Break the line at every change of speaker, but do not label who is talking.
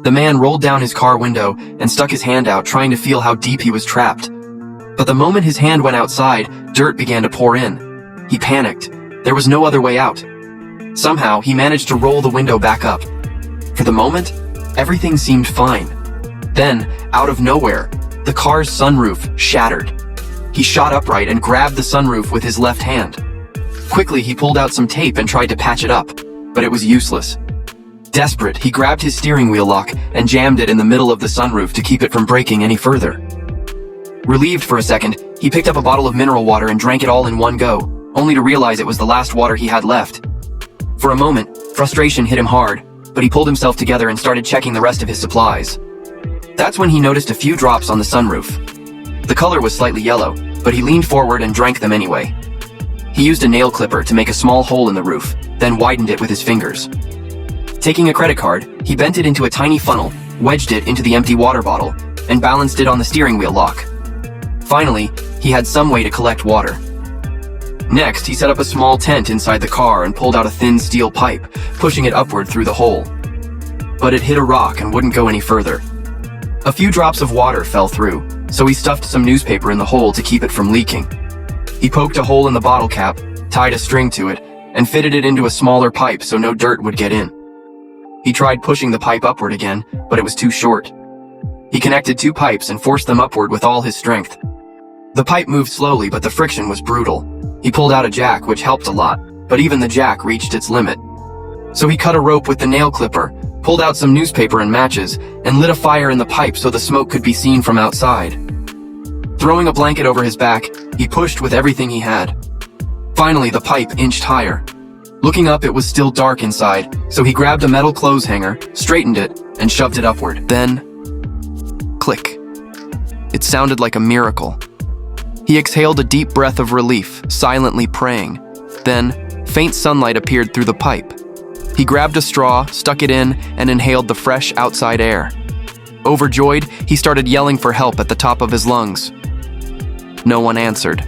The man rolled down his car window and stuck his hand out, trying to feel how deep he was trapped. But the moment his hand went outside, dirt began to pour in. He panicked. There was no other way out. Somehow, he managed to roll the window back up. For the moment, everything seemed fine. Then, out of nowhere, the car's sunroof shattered. He shot upright and grabbed the sunroof with his left hand. Quickly, he pulled out some tape and tried to patch it up, but it was useless. Desperate, he grabbed his steering wheel lock and jammed it in the middle of the sunroof to keep it from breaking any further. Relieved for a second, he picked up a bottle of mineral water and drank it all in one go, only to realize it was the last water he had left. For a moment, frustration hit him hard, but he pulled himself together and started checking the rest of his supplies. That's when he noticed a few drops on the sunroof. The color was slightly yellow, but he leaned forward and drank them anyway. He used a nail clipper to make a small hole in the roof, then widened it with his fingers. Taking a credit card, he bent it into a tiny funnel, wedged it into the empty water bottle, and balanced it on the steering wheel lock. Finally, he had some way to collect water. Next, he set up a small tent inside the car and pulled out a thin steel pipe, pushing it upward through the hole. But it hit a rock and wouldn't go any further. A few drops of water fell through, so he stuffed some newspaper in the hole to keep it from leaking. He poked a hole in the bottle cap, tied a string to it, and fitted it into a smaller pipe so no dirt would get in. He tried pushing the pipe upward again, but it was too short. He connected two pipes and forced them upward with all his strength. The pipe moved slowly, but the friction was brutal. He pulled out a jack, which helped a lot, but even the jack reached its limit. So he cut a rope with the nail clipper, pulled out some newspaper and matches, and lit a fire in the pipe so the smoke could be seen from outside. Throwing a blanket over his back, he pushed with everything he had. Finally, the pipe inched higher. Looking up, it was still dark inside, so he grabbed a metal clothes hanger, straightened it, and shoved it upward. Then, click. It sounded like a miracle. He exhaled a deep breath of relief, silently praying. Then, faint sunlight appeared through the pipe. He grabbed a straw, stuck it in, and inhaled the fresh outside air. Overjoyed, he started yelling for help at the top of his lungs. No one answered.